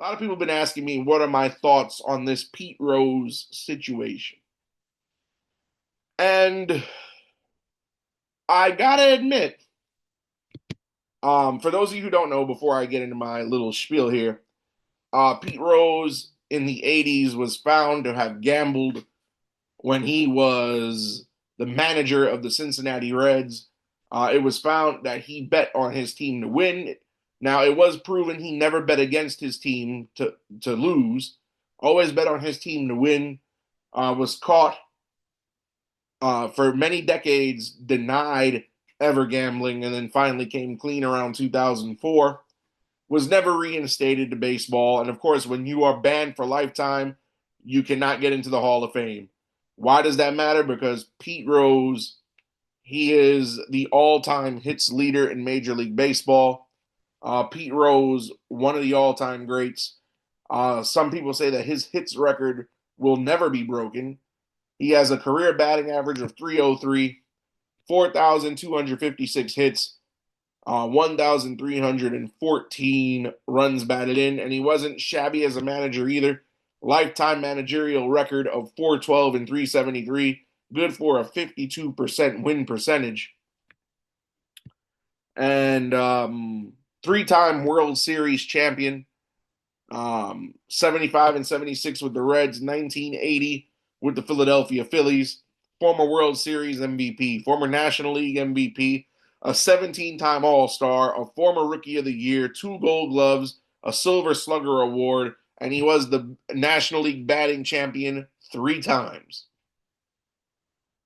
A lot of people have been asking me what are my thoughts on this Pete Rose situation. And I gotta admit, for those of you who don't know, before I get into my little spiel here, Pete Rose in the 80s was found to have gambled when he was the manager of the Cincinnati Reds. It was found that he bet on his team to win. Now, it was proven he never bet against his team to lose, always bet on his team to win. Was caught for many decades, denied ever gambling, and then finally came clean around 2004. Was never reinstated to baseball. And of course, when you are banned for lifetime, you cannot get into the Hall of Fame. Why does that matter? Because Pete Rose, he is the all-time hits leader in Major League Baseball. Pete Rose, one of the all-time greats. Some people say that his hits record will never be broken. He has a career batting average of 303, 4,256 hits, 1,314 runs batted in, and he wasn't shabby as a manager either. Lifetime managerial record of 412 and 373, good for a 52% win percentage. And three-time World Series champion, 75 and 76 with the Reds, 1980 with the Philadelphia Phillies, former World Series MVP, former National League MVP, a 17-time All-Star, a former Rookie of the Year, 2 Gold Gloves, a Silver Slugger Award, and he was the National League batting champion 3 times.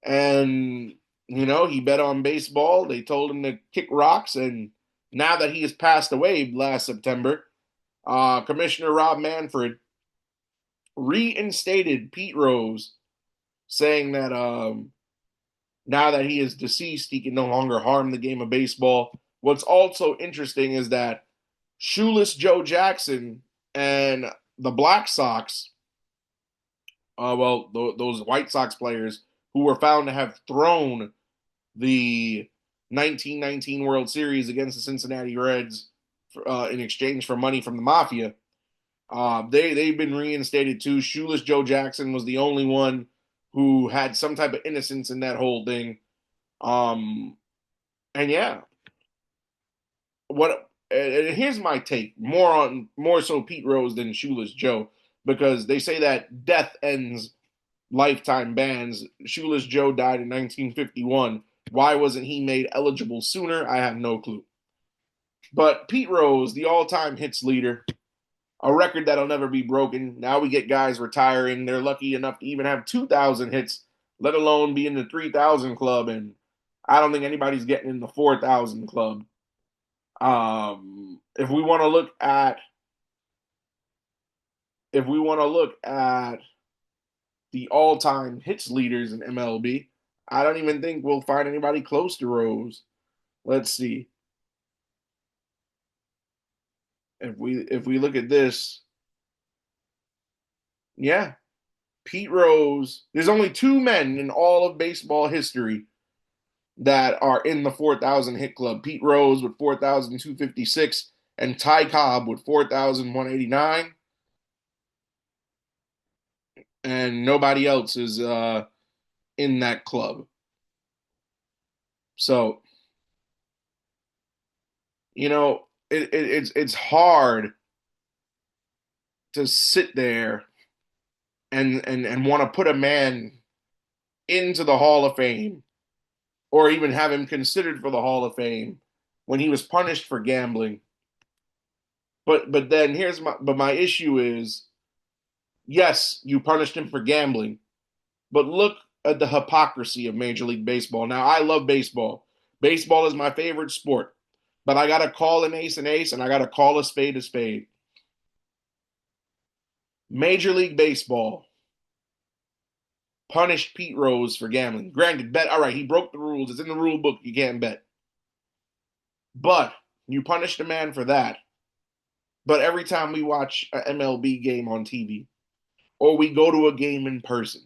And, he bet on baseball. They told him to kick rocks, and now that he has passed away last September, Commissioner Rob Manfred reinstated Pete Rose, saying that now that he is deceased, he can no longer harm the game of baseball. What's also interesting is that Shoeless Joe Jackson and the Black Sox, those White Sox players who were found to have thrown the 1919 World Series against the Cincinnati Reds in exchange for money from the Mafia, they've been reinstated too. Shoeless Joe Jackson was the only one who had some type of innocence in that whole thing. And yeah, here's my take, more so Pete Rose than Shoeless Joe, because they say that death ends lifetime bans. Shoeless Joe died in 1951. Why wasn't he made eligible sooner? I have no clue. But Pete Rose, the all-time hits leader, a record that'll never be broken. Now we get guys retiring. They're lucky enough to even have 2,000 hits, let alone be in the 3,000 club. And I don't think anybody's getting in the 4,000 club. If we want to look at the all-time hits leaders in MLB, I don't even think we'll find anybody close to Rose. Let's see. If we look at this, yeah, Pete Rose. There's only 2 men in all of baseball history that are in the 4,000 hit club. Pete Rose with 4,256 and Ty Cobb with 4,189. And nobody else is in that club. So, it's hard to sit there and want to put a man into the Hall of Fame or even have him considered for the Hall of Fame when he was punished for gambling. But then my issue is, yes, you punished him for gambling, but look at the hypocrisy of Major League Baseball. Now, I love baseball. Baseball is my favorite sport, but I got to call an ace, and I got to call a spade a spade. Major League Baseball punished Pete Rose for gambling. Granted, bet, all right, he broke the rules. It's in the rule book. You can't bet. But you punished a man for that. But every time we watch an MLB game on TV or we go to a game in person,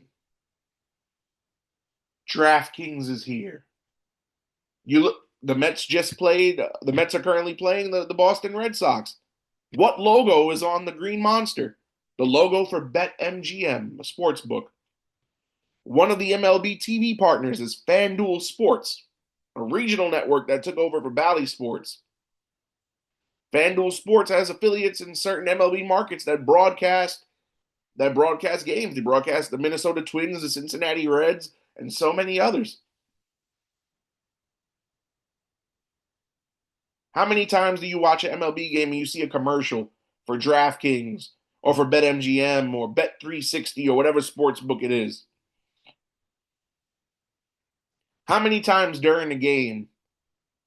DraftKings is here. You look, the Mets just played, the Mets are currently playing the Boston Red Sox. What logo is on the green monster? The logo for BetMGM, a sports book. One of the MLB TV partners is FanDuel Sports, a regional network that took over for Bally Sports. FanDuel Sports has affiliates in certain MLB markets that broadcast games. They broadcast the Minnesota Twins, the Cincinnati Reds, and so many others. How many times do you watch an MLB game and you see a commercial for DraftKings or for BetMGM or Bet360 or whatever sports book it is? How many times during the game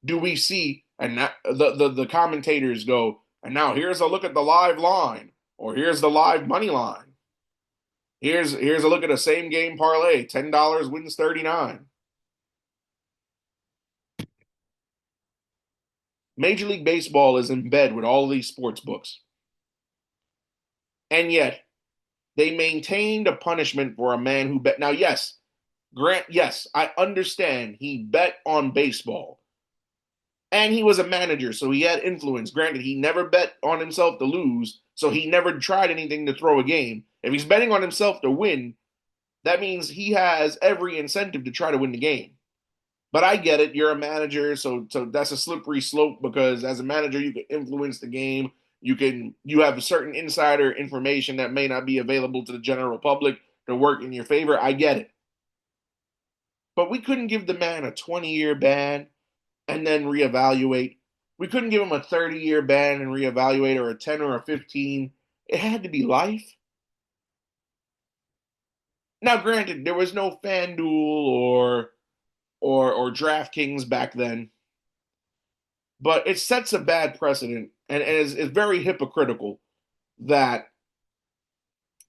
do we see and the commentators go, and now here's a look at the live line, or here's the live money line. Here's a look at a same game parlay, $10 wins 39. Major League Baseball is in bed with all of these sports books. And yet they maintained a punishment for a man who bet. Now, yes, I understand he bet on baseball. And he was a manager, so he had influence. Granted, he never bet on himself to lose, so he never tried anything to throw a game. If he's betting on himself to win, that means he has every incentive to try to win the game. But I get it. You're a manager, so that's a slippery slope because as a manager, you can influence the game. You have certain insider information that may not be available to the general public to work in your favor. I get it. But we couldn't give the man a 20-year ban and then reevaluate. We couldn't give him a 30-year ban and reevaluate, or a 10 or a 15. It had to be life. Now, granted, there was no FanDuel or DraftKings back then, but it sets a bad precedent and is very hypocritical that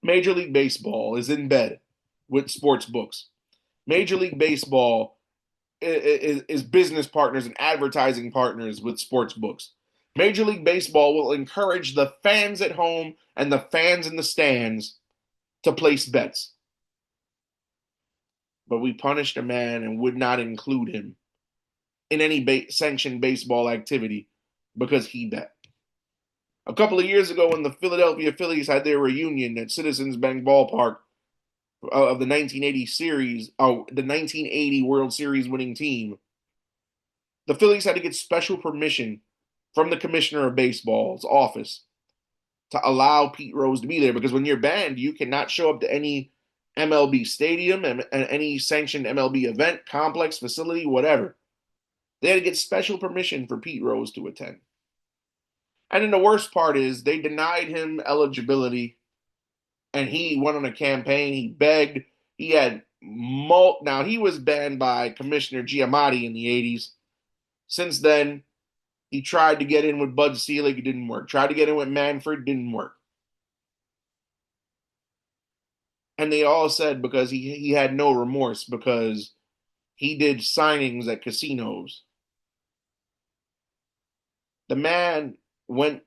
Major League Baseball is in bed with sports books. Major League Baseball is business partners and advertising partners with sports books. Major League Baseball will encourage the fans at home and the fans in the stands to place bets. But we punished a man and would not include him in any sanctioned baseball activity because he bet. A couple of years ago, when the Philadelphia Phillies had their reunion at Citizens Bank Ballpark of the 1980 series, the 1980 World Series winning team, the Phillies had to get special permission from the commissioner of baseball's office to allow Pete Rose to be there, because when you're banned, you cannot show up to any MLB stadium and any sanctioned MLB event, complex, facility, whatever. They had to get special permission for Pete Rose to attend. And then the worst part is they denied him eligibility, and he went on a campaign. He begged. He had now he was banned by Commissioner Giamatti in the 80s. Since then, he tried to get in with Bud Selig. It didn't work. Tried to get in with Manfred. Didn't work. And they all said because he had no remorse because he did signings at casinos. The man went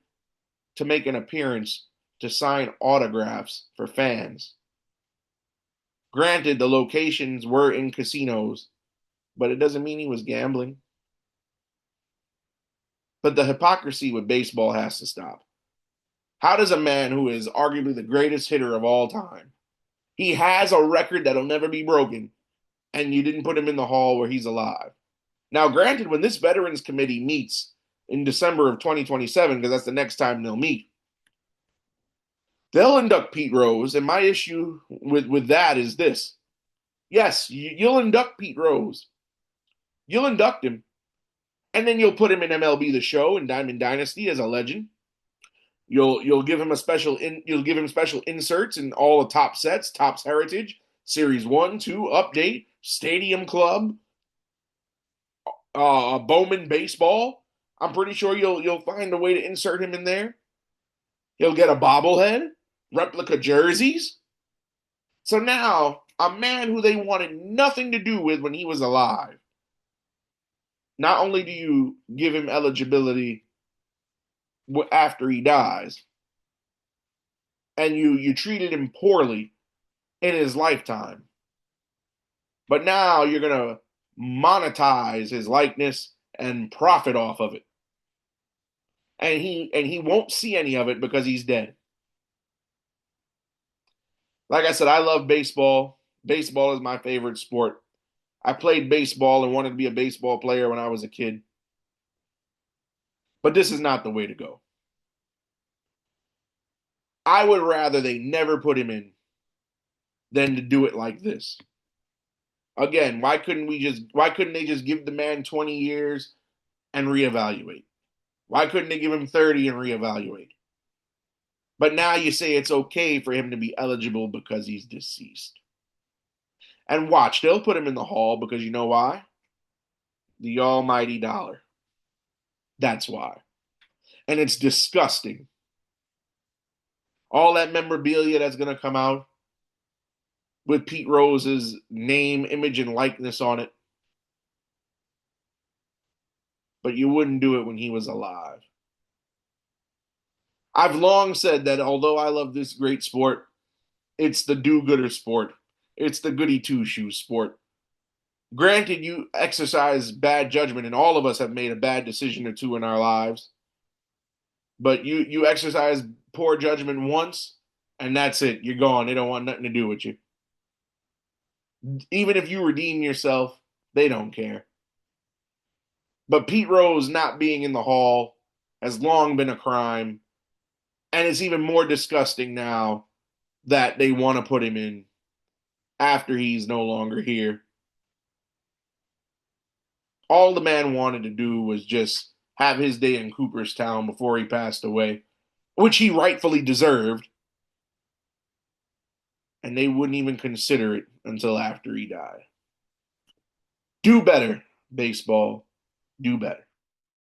to make an appearance to sign autographs for fans. Granted, the locations were in casinos, but it doesn't mean he was gambling. But the hypocrisy with baseball has to stop. How does a man who is arguably the greatest hitter of all time, he has a record that'll never be broken, and you didn't put him in the hall where he's alive? Now, granted, when this Veterans Committee meets in December of 2027, because that's the next time they'll meet, they'll induct Pete Rose, and my issue with that is this. Yes, you'll induct Pete Rose. You'll induct him, and then you'll put him in MLB The Show and Diamond Dynasty as a legend. You'll give him special inserts in all the top sets, Topps Heritage, Series 1, 2, Update, Stadium Club, Bowman Baseball. I'm pretty sure you'll find a way to insert him in there. He'll get a bobblehead, replica jerseys. So now, a man who they wanted nothing to do with when he was alive, not only do you give him eligibility after he dies, and you treated him poorly in his lifetime, but now you're going to monetize his likeness and profit off of it. and he won't see any of it because he's dead. Like I said, I love baseball. Baseball is my favorite sport. I played baseball and wanted to be a baseball player when I was a kid. But this is not the way to go. I would rather they never put him in than to do it like this. Again, why couldn't they just give the man 20 years and reevaluate? Why couldn't they give him 30 and reevaluate? But now you say it's okay for him to be eligible because he's deceased. And watch, they'll put him in the hall because you know why? The almighty dollar. That's why. And it's disgusting. All that memorabilia that's going to come out with Pete Rose's name, image, and likeness on it. But you wouldn't do it when he was alive. I've long said that although I love this great sport, it's the do-gooder sport. It's the goody two-shoes sport. Granted, you exercise bad judgment, and all of us have made a bad decision or two in our lives. But you exercise poor judgment once, and that's it. You're gone. They don't want nothing to do with you. Even if you redeem yourself, they don't care. But Pete Rose not being in the hall has long been a crime, and it's even more disgusting now that they want to put him in after he's no longer here. All the man wanted to do was just have his day in Cooperstown before he passed away, which he rightfully deserved. And they wouldn't even consider it until after he died. Do better, baseball. Do better.